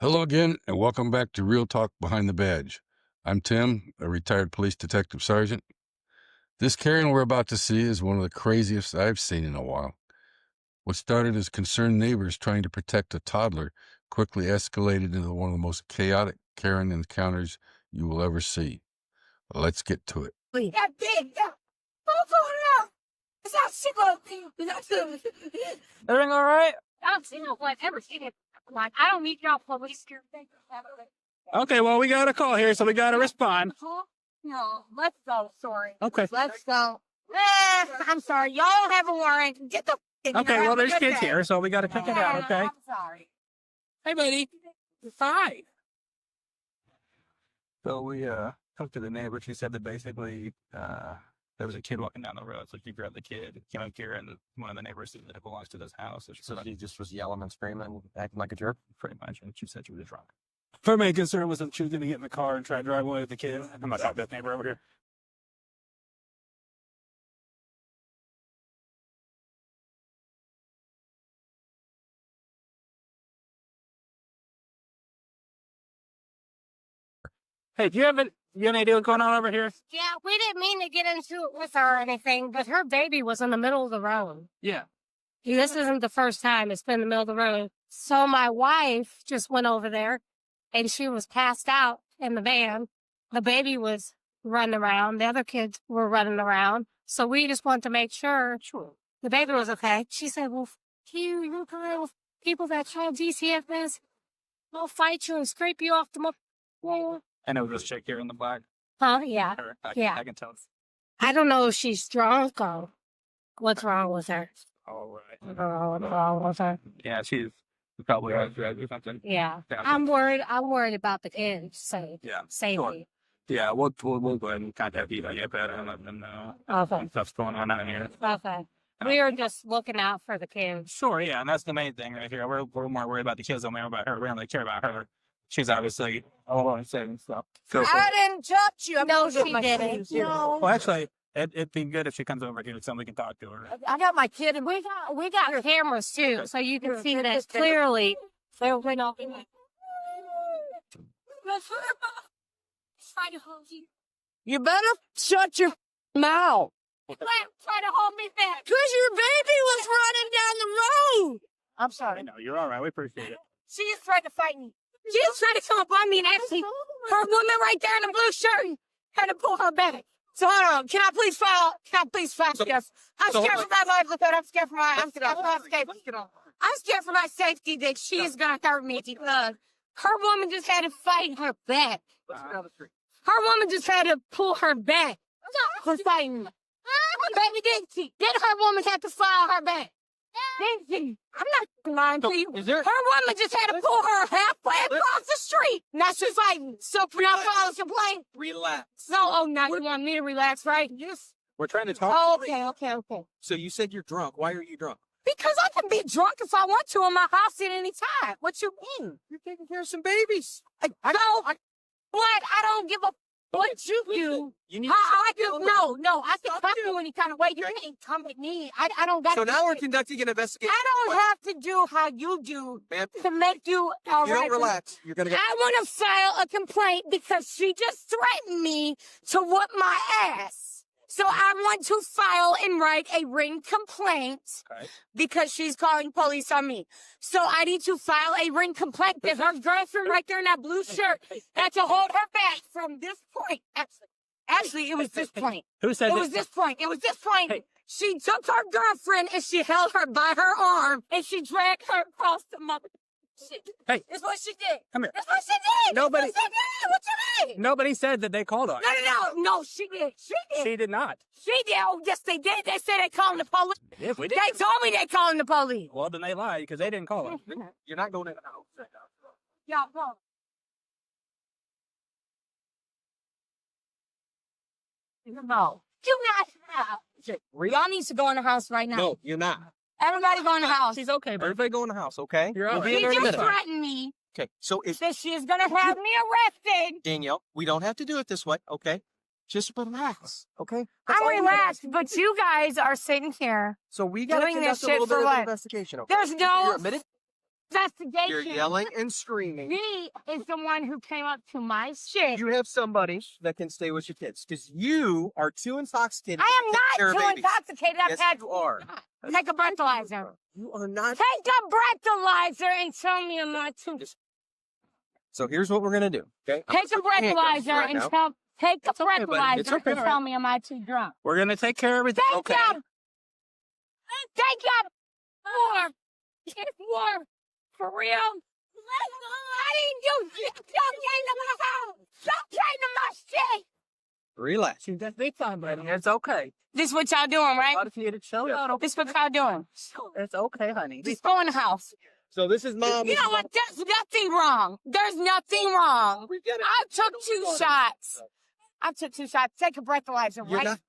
Hello again, and welcome back to Real Talk Behind the Badge. I'm Tim, a retired police detective sergeant. This Karen we're about to see is one of the craziest I've seen in a while. What started as concerned neighbors trying to protect a toddler quickly escalated into one of the most chaotic Karen encounters you will ever see. Let's get to it. Everything all right? I've seen it, whatever seen it. Like, I don't need y'all police here. Okay, well, we got a call here, so we got to respond. No, let's go. Sorry. Okay. Let's go. I'm sorry. Y'all don't have a warrant. Get the. Okay, well, there's kids here, so we got to check it out, okay? I'm sorry. Hey, buddy. Hi. So we talked to the neighbor. She said that basically there was a kid walking down the road, so she grabbed the kid, came up here, and one of the neighbors said that it belongs to this house. So she Just was yelling and screaming, acting like a jerk. pretty much, and she said she was drunk. Her main concern was that she was going to get in the car and try to drive away with the kid. I'm not talking to that neighbor over here. Hey, do you have any idea what's going on over here? Yeah, we didn't mean to get into it with her or anything, but her baby was in the middle of the road. Yeah. This isn't the first time it's been in the middle of the road. So my wife just went over there, and she was passed out in the van. The baby was running around. The other kids were running around. So we just wanted to make sure the baby was okay. She said, well, you kind of people that try DCFS, they'll fight you and scrape you off the well, I know this chick here in the black. huh? Yeah. Her. Yeah. I can tell. I don't know if she's drunk or what's wrong with her. All right. I don't know what's wrong with her. Yeah, she's probably on drugs or something. Yeah. Yeah. I'm worried about the kids' Yeah. safety. Yeah, we'll go ahead and contact you get better and let them know Okay. stuff's going on out here. Okay. We are just looking out for the kids. Sure, yeah, and that's the main thing right here. We're more worried about the kids than we are about her. We don't really care about her. She's obviously all on set and stuff. So, I didn't touch you. No, she didn't. No. well, actually, it'd be good if she comes over here so we can talk to her. I got my kid and We got cameras too, so you can see that clearly. So we're not. Try to hold you. you better shut your mouth. Try to hold me back. Because your baby was running down the road. I'm I sorry. know, you're all right. We appreciate it. She just tried to fight me. She just tried to come up on me, and actually, her woman right there in the blue shirt had to pull her back. So hold on. Can I please file? Yes. I'm scared for my livelihood. I'm scared for my. I'm scared for my safety that she is gonna hurt me because her woman just had to fight her back. Her woman just had to pull her back for fighting me. Baby, didn't she? Did her woman have to file her back? Didn't she? I'm not lying to you. Is there? Her woman just had to pull her halfway across the street. Now she's fighting. So can I file a complaint? Relax. No, now you want me to relax, right? Yes. We're trying to talk. Oh, okay. So you said you're drunk. Why are you drunk? Because I can be drunk if I want to in my house at any time. What you mean? You're taking care of some babies. What? I don't give a what you do. You need I do. No. I can come you any kind of way. You can't come at me. I don't got So to now do we're it. conducting an investigation. I don't have to do how you do Ma'am, to make you all you right. don't relax. You're gonna get. I want to file a complaint because she just threatened me to whoop my ass. So I want to file and write a written complaint Okay. because she's calling police on me. So I need to file a written complaint that her girlfriend right there in that blue shirt had to hold her back from this point. Actually, it was this point. Who said It this? was this point. It was this point. Hey. She took her girlfriend and she held her by her arm and she dragged her across the mother. Hey. That's what she did. Come here. That's what she did. Nobody- That's what she did. What you mean? Nobody said that they called on her. No, she did. She did. She did not. She did. Oh, yes, they did. They said they calling the police. If we did, They told me they calling the police. well, then they lied because they didn't call us. You're not going in the house. Yeah, no. No. Do not have. Y'all need to go in the house right now. No, you're not. Everybody go in the house. She's okay, bro. Everybody go in the house, okay? You're all We'll be right. in She there in a just minute. threatened me. Okay, so if Said she is gonna have me arrested. Danielle, we don't have to do it this way, okay? Just relax, okay? That's I'm all you gotta relaxed, do. but you guys are sitting here. So we gotta doing conduct this a little shit bit for of what? an investigation, okay? There's no- You're admitted? investigation. You're yelling and screaming. He is the one who came up to my shit. You have somebody that can stay with your kids because you are too intoxicated. I to take care am of not too babies. intoxicated. I've Yes, had you are. take a breathalyzer. You are not. Take a breathalyzer and tell me I'm not too. So here's what we're gonna do. Okay. Take a breathalyzer and tell. Take a It's okay, buddy. It's breathalyzer okay. and tell me am I too drunk. We're gonna take care of everything. Take Okay. up. Take up. More. It's more. For real. I didn't do. Don't came to my house. Don't came to my shit. Relax. You just be fine, buddy. It's okay. This what y'all doing, right? If you need to chill out, This what y'all doing. it's okay, honey. Just go in the house. So this is mom. You know what? There's nothing wrong. There's nothing wrong. We get it. I took 2 shots. I took 2 shots. Take a breathalyzer You're right not,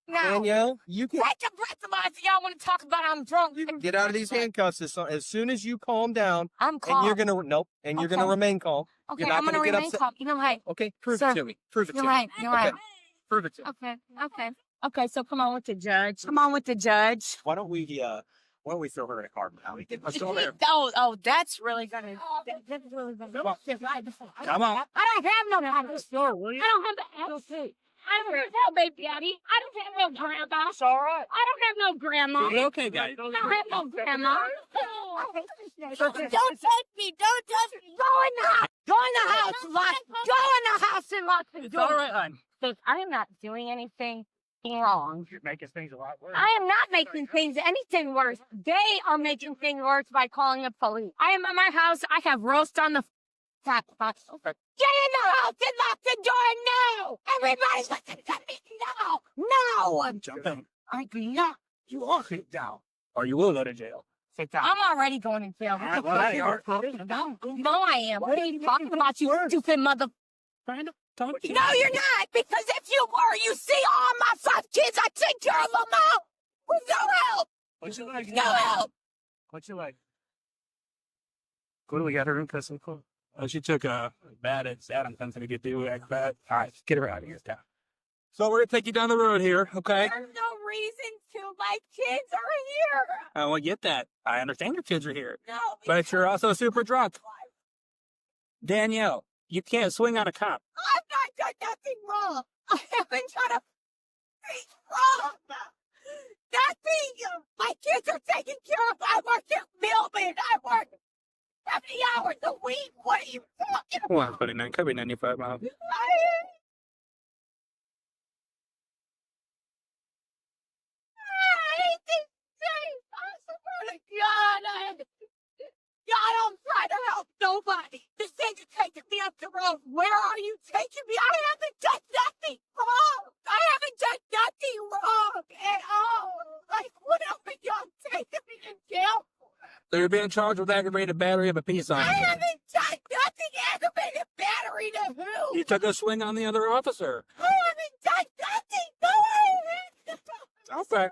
now. Danielle, you can Take a breathalyzer. Y'all want to talk about I'm drunk. get out of these handcuffs as soon as you calm down. I'm calm. And you're gonna and you're gonna Okay. remain calm. Okay, you're not I'm gonna gonna get remain upset. calm. You're right. Okay, prove Sir, it to me. Prove it You're to me. right. You're Okay. right. Prove it to me. Okay. Okay. Okay. So come on with the judge. Come on with the judge. Why don't we throw her in a car now? Let's go there. Oh, that's really gonna. That's really gonna. Come on. Come on. I don't have no house. I don't have the house. I don't have no baby daddy. I don't have no grandma. It's all right. I don't have no grandma. You're okay, guys. I don't have no grandma. Don't touch me. Don't touch me. Go in the house. Go in the house. Go in the house and lock the It's door. all right, hon. Because I am not doing anything wrong. You're making things a lot worse. I am not making things anything worse. They are making things worse by calling the police. I am at my house. I have roast on the fat box. Okay. Get in the house and lock the door now. Everybody listen to me now. No. Jump in. I do not. You are sit down, or you will go to jail. Sit down. I'm already going to jail. All right, well, there you are. No, I am. What are you talking about, you stupid mother? No, you're not. Because if you were, you see all my 5 kids, I take care of them all. With no help. What's your leg? No help. What's your leg? What do we got her in custody for? Oh, she took a bad at Adam something to get the act bad. All right, get her out of here now. So we're gonna take you down the road here, okay? There's no reason to. My kids are here. I will get that. I understand your kids are here, No. but you're also super drunk. Danielle, you can't swing on a cop. I've not done nothing wrong. I haven't done a thing wrong. Nothing. My kids are taken care of. I work at Millman. I work 70 hours a week. What are you talking about? Well, 49, could be 95 miles. God, I'm trying to help nobody. This thing is taking me up the road. Where are you taking me? I haven't done nothing wrong. I haven't done nothing wrong at all. Like, what else are y'all taking me to jail for? They're being charged with aggravated battery of a peace I officer. haven't done nothing. Aggravated battery to who? You took a swing on the other officer. I haven't done nothing. Go ahead. Okay.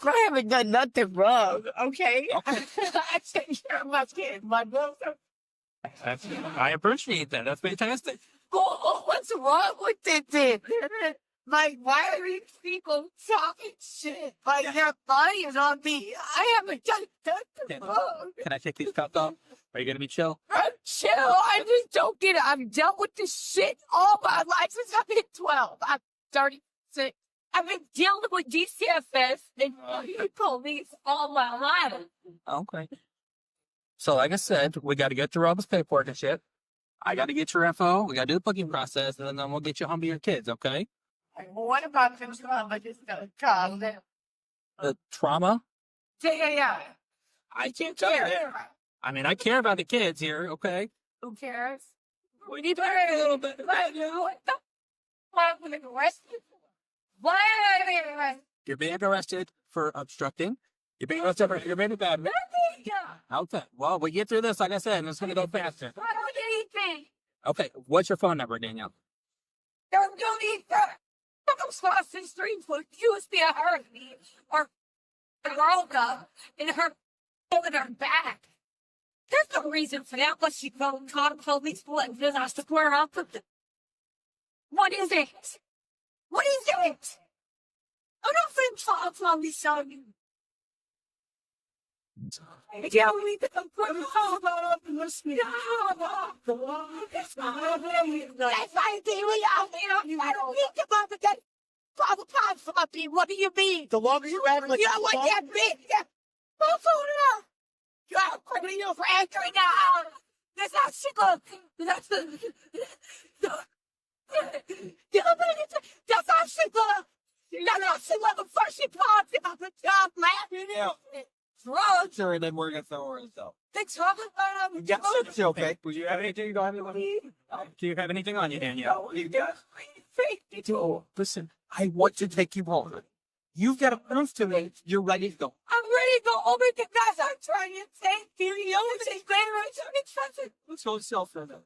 I haven't done nothing wrong, okay? Okay. I take care of my kids, my brother. I appreciate that. That's fantastic. What's wrong with it then? Like, why are these people talking shit? Like, they're lying on me. I haven't done nothing wrong. Can I take these cuffs off? Are you gonna be chill? I'm chill. I just don't get it. I've dealt with this shit all my life since I've been 12. I'm 36. I've been dealing with DCFS and police all my life. Okay. So, like I said, we got to get through all this paperwork and shit. I got to get your info. We got to do the booking process, and then we'll get you home to your kids. Okay? What about the trauma just gonna calm down? The trauma? Yeah. I can't tell you that. I mean, I care about the kids here. Okay? Who cares? We need to hurry a little bit. What the? Why am I being arrested? Why am I being arrested? You're being arrested for obstructing. You're being arrested for aggravated battery. Okay. Well, we get through this, like I said, and it's going to go faster. I don't need anything. Okay. What's your phone number, Danielle? There's no need for I'm across the street for used me a hurricane or a girl gun in her in her back. There's no reason for that unless you go and call the police and then I square up with them. What is it? What is it? I don't think Tom's on me, son. Yeah, we can put home on the That's why we out there. I don't think about that. Father, Poppy, what do you mean? The longer you have, like, You know what that means? You're criminal for entering the house. That's how she goes. That's how she goes. That's how she goes. First she calls him up the job, man. Yeah. Drugs. Sorry, then we're gonna throw her stuff. Thanks, Robert. Yes, it's okay. Would you have anything on you? Do you have anything on you, Danielle? You got Oh, listen, I want to take you home. You've got to prove to me you're ready to go. I'm ready to go over the guys. I'm trying to take you. You know, it's very expensive. Let's go sell for them.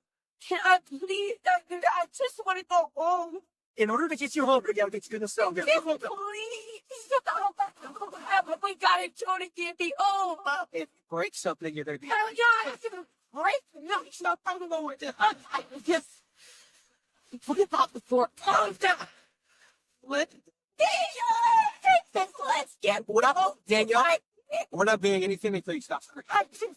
Can I please? I just want to go home. In order to get you home, we gotta get you to sell. Please. We got to do to get me home. If you break something, you're gonna be. Hell yeah, it's gonna break. No, it's not going to with it. I just put it out the floor. Calm down. Let Let's get Well, Danielle, we're not doing anything until you stop screaming.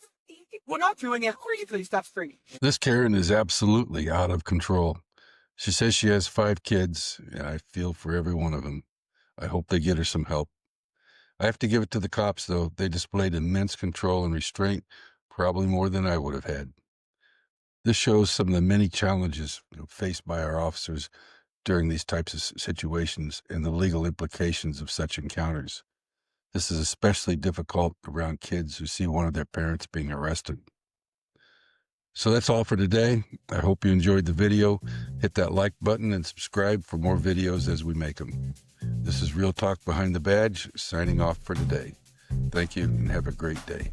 We're not doing it until you stop screaming. This Karen is absolutely out of control. She says she has 5 kids, and I feel for every one of them. I hope they get her some help. I have to give it to the cops, though. They displayed immense control and restraint, probably more than I would have had. This shows some of the many challenges faced by our officers during these types of situations and the legal implications of such encounters. This is especially difficult around kids who see one of their parents being arrested. So that's all for today. I hope you enjoyed the video. Hit that like button and subscribe for more videos as we make them. This is Real Talk Behind the Badge, signing off for today. Thank you and have a great day.